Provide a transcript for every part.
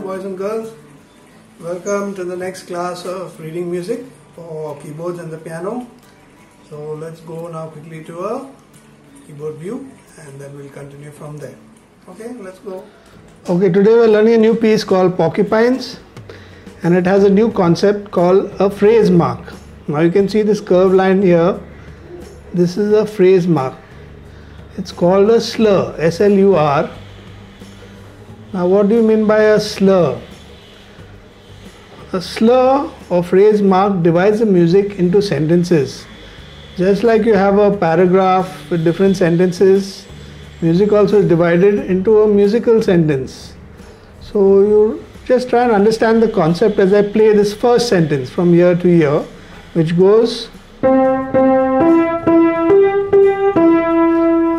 boys and girls. Welcome to the next class of reading music for keyboards and the piano. So let's go now quickly to a keyboard view and then we'll continue from there. Okay, let's go. Okay, today we're learning a new piece called Porcupines, and it has a new concept called a phrase mark. Now you can see this curved line here. This is a phrase mark. It's called a slur, S-L-U-R. Now what do you mean by a slur? A slur or phrase mark divides the music into sentences. Just like you have a paragraph with different sentences, music also is divided into a musical sentence. So you just try and understand the concept as I play this first sentence from year to year, which goes.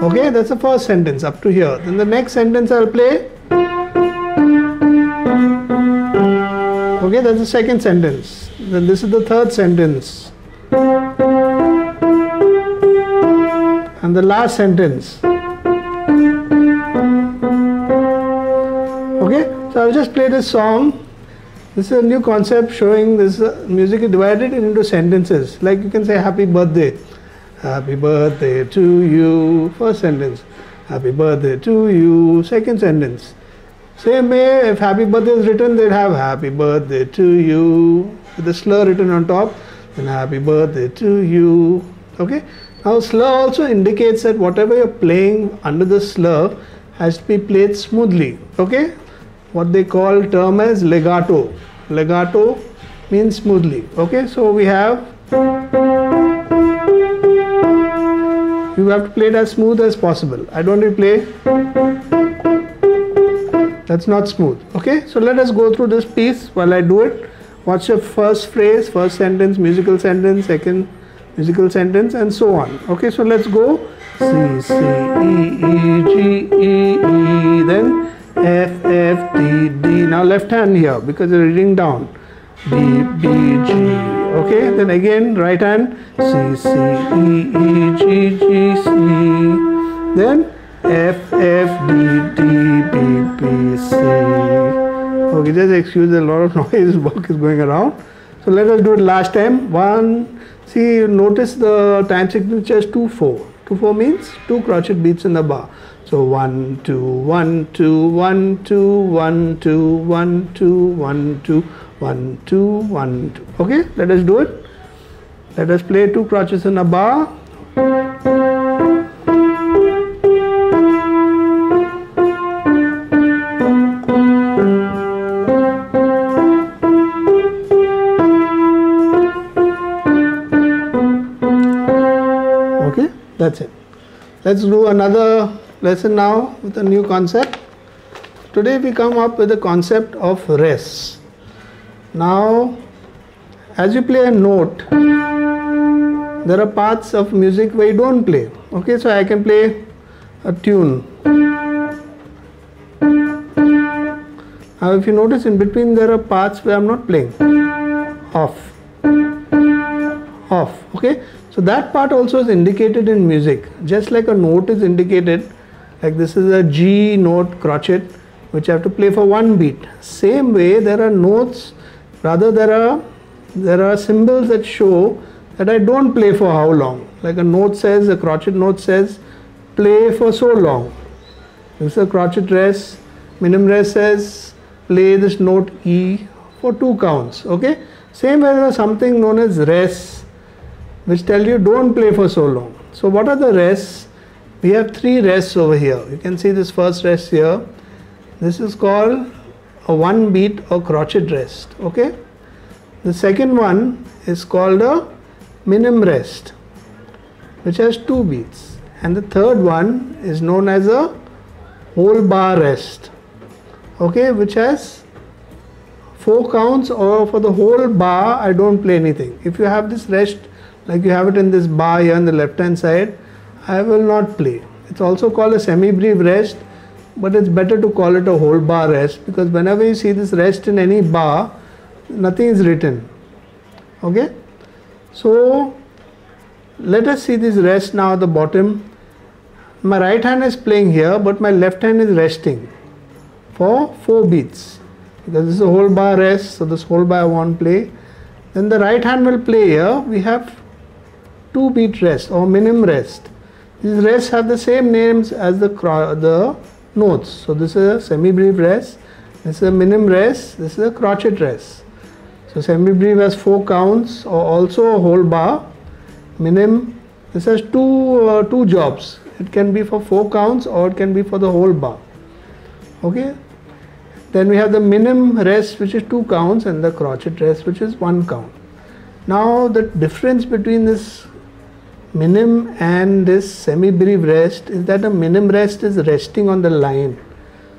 Okay, that's the first sentence up to here. Then the next sentence I'll play. Okay, that's the second sentence. Then this is the third sentence. And the last sentence. Okay, so I'll just play this song. This is a new concept showing this music is divided into sentences. Like you can say happy birthday. Happy birthday to you. First sentence. Happy birthday to you. Second sentence. Same way, if happy birthday is written, they'd have happy birthday to you with the slur written on top, then happy birthday to you. Okay. Now slur also indicates that whatever you're playing under the slur has to be played smoothly. Okay. What they call term as legato. Legato means smoothly. Okay. So we have. You have to play it as smooth as possible. I don't replay. That's not smooth. Okay, so let us go through this piece while I do it. What's your first phrase, first sentence, musical sentence, second musical sentence, and so on. Okay, so let's go. C, C, E, E, G, E, E, then F, F, D, D. Now left hand here because you're reading down. B, B, G. Okay, then again right hand. C, C, E, E, G, G, C. Then F, F, D, D, B, B, C. Okay, just excuse a lot of noise, work is going around. So let us do it last time. One, see, notice the time signature is 2-4. 2-4 means 2 crotchet beats in the bar. So 1, 2, 1, 2, 1, 2, 1, 2, 1, 2, 1, 2, 1, 2, 1, 2. Okay, let us do it. Let us play 2 crotchets in a bar. Okay, that's it. Let's do another lesson now with a new concept. Today we come up with the concept of rests. Now, as you play a note, there are parts of music where you don't play. Okay, so I can play a tune. Now, if you notice in between there are parts where I'm not playing. Off. Off. Okay, so that part also is indicated in music. Just like a note is indicated, like this is a G note crotchet, which I have to play for 1 beat. Same way, there are notes. Rather, there are symbols that show that I don't play for how long. Like a note says, a crotchet note says, play for so long. This is a crotchet rest. Minim rest says, play this note E for 2 counts. Okay. Same way, there is something known as rests, which tell you don't play for so long. So what are the rests? We have 3 rests over here. You can see this first rest here. This is called a 1 beat or crotchet rest. Okay. The second one is called a minim rest, which has 2 beats, and the third one is known as a whole bar rest. Okay, which has 4 counts, or for the whole bar I don't play anything. If you have this rest like you have it in this bar here on the left hand side, I will not play. It's also called a semi-brief rest, but it's better to call it a whole bar rest, because whenever you see this rest in any bar, nothing is written. Okay, so let us see this rest now at the bottom. My right hand is playing here, but my left hand is resting for 4 beats. because this is a whole bar rest, so this whole bar won't play. Then the right hand will play here. We have 2 beat rest or minim rest. These rests have the same names as the notes. So this is a semi-brief rest, this is a minim rest, this is a crotchet rest. So semi-brief has 4 counts or also a whole bar. Minim, this has two jobs. It can be for 4 counts or it can be for the whole bar. Okay. Then we have the minim rest, which is 2 counts, and the crotchet rest, which is 1 count. Now the difference between this minim and this semi-brief rest is that a minim rest is resting on the line.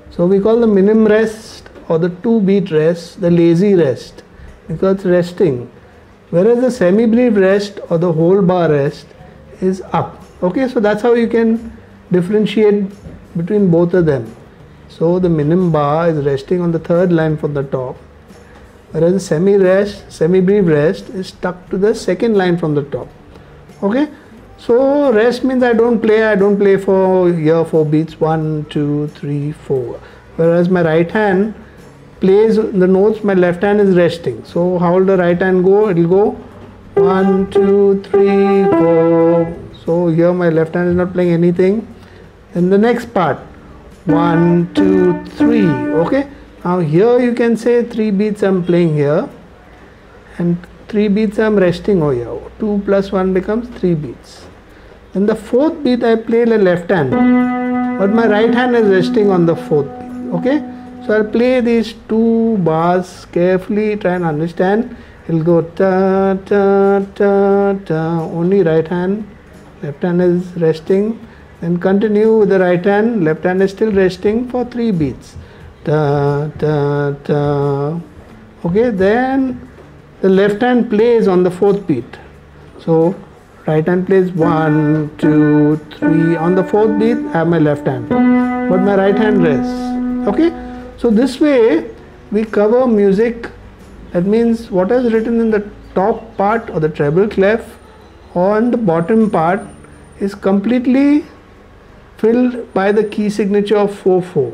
So we call the minim rest or the 2 beat rest the lazy rest, because it's resting, whereas the semi-brief rest or the whole bar rest is up. Okay, so that's how you can differentiate between both of them. So the minim bar is resting on the 3rd line from the top, whereas the semi-brief rest is stuck to the 2nd line from the top. Okay, so rest means I don't play for here 4 beats, 1, 2, 3, 4. Whereas my right hand plays the notes, my left hand is resting. So how will the right hand go? It will go 1, 2, 3, 4. So here my left hand is not playing anything. Then the next part, 1, 2, 3. Okay. Now here you can say 3 beats I'm playing here, and 3 beats I'm resting over here. 2 plus 1 becomes 3 beats. Then the 4th beat I play the left hand, but my right hand is resting on the 4th beat. Okay. So I'll play these 2 bars carefully, try and understand. It'll go ta ta ta ta, only right hand, left hand is resting. Then continue with the right hand, left hand is still resting for 3 beats. Ta ta ta. Okay, then the left hand plays on the 4th beat. So right hand plays 1, 2, 3. On the 4th beat I have my left hand, but my right hand rests. Okay, so this way we cover music. That means what is written in the top part or the treble clef on the bottom part is completely filled by the key signature of 4/4.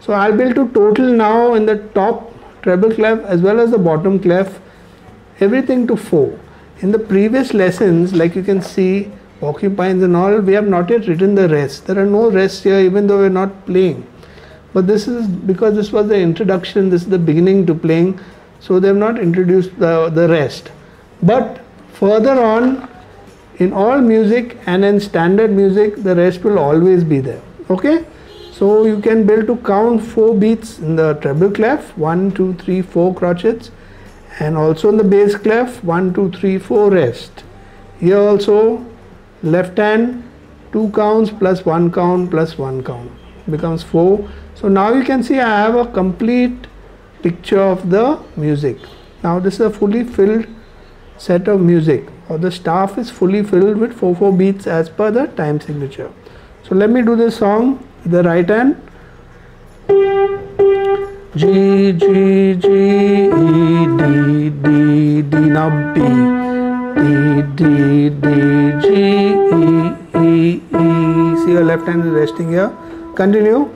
So I'll be able to total now in the top treble clef as well as the bottom clef everything to 4. In the previous lessons, like you can see, porcupines and all, we have not yet written the rest. There are no rests here even though we're not playing. But this is because this was the introduction, this is the beginning to playing. So they have not introduced the rest. But further on, in all music and in standard music, the rest will always be there. Okay, so you can be able to count 4 beats in the treble clef, 1, 2, 3, 4 crotchets, and also in the bass clef 1, 2, 3, 4 rest. Here also left hand 2 counts plus 1 count plus 1 count becomes 4. So now you can see I have a complete picture of the music. Now this is a fully filled set of music, or the staff is fully filled with 4/4 beats as per the time signature. So let me do this song with the right hand. G, G, G, E, D, D, D, now B, D, D, D, G, E, E, E. See, your left hand is resting here. Continue.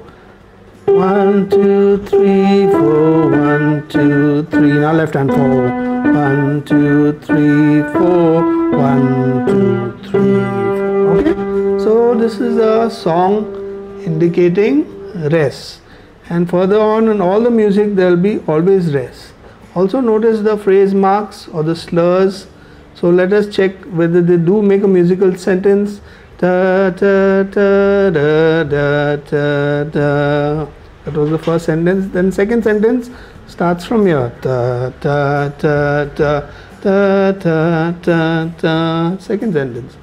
1, 2, 3, 4, 1, 2, 3. Now left hand 4. 1, 2, 3, 4. 1, 2, 3, 4. Okay. So this is a song indicating rest. And further on in all the music there will be always rest. Also notice the phrase marks or the slurs. So let us check whether they do make a musical sentence. Da, da, da, da, da, da, da. That was the first sentence. Then second sentence starts from here. Da, da, da, da, da, da, da, da. Second sentence.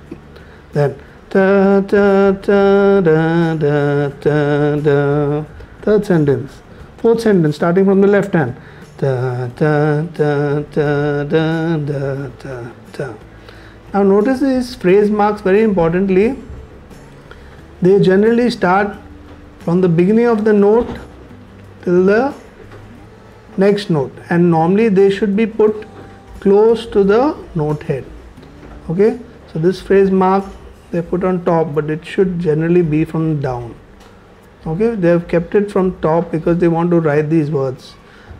Then da, da, da, da, da, da, da. Third sentence. Fourth sentence starting from the left hand. Da, da, da, da, da, da, da, da. Now notice these phrase marks very importantly. They generally start from the beginning of the note till the next note, and normally they should be put close to the note head. Okay, so this phrase mark they put on top, but it should generally be from down. Okay, they have kept it from top because they want to write these words.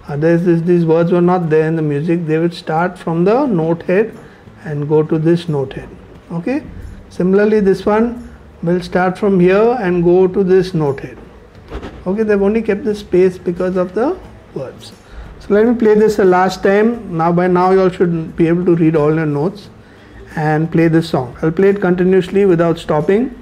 Otherwise, these words were not there in the music. They would start from the note head and go to this note head. Okay. Similarly, this one will start from here and go to this note head. Okay, they've only kept the space because of the words. So let me play this a last time. Now by now you all should be able to read all your notes and play this song. I'll play it continuously without stopping.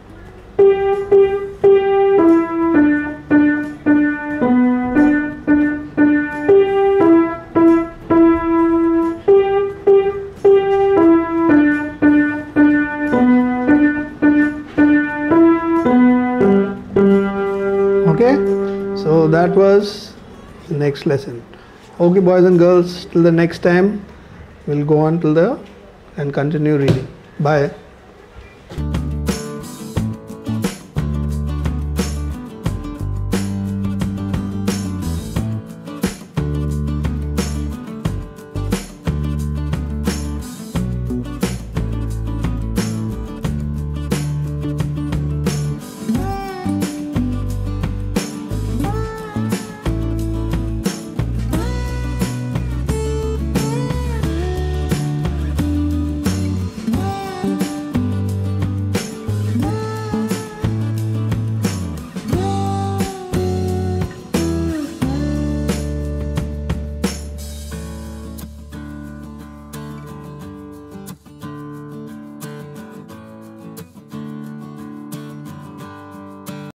Okay, so that was the next lesson. Okay, boys and girls, till the next time, we'll go on till and continue reading. Bye.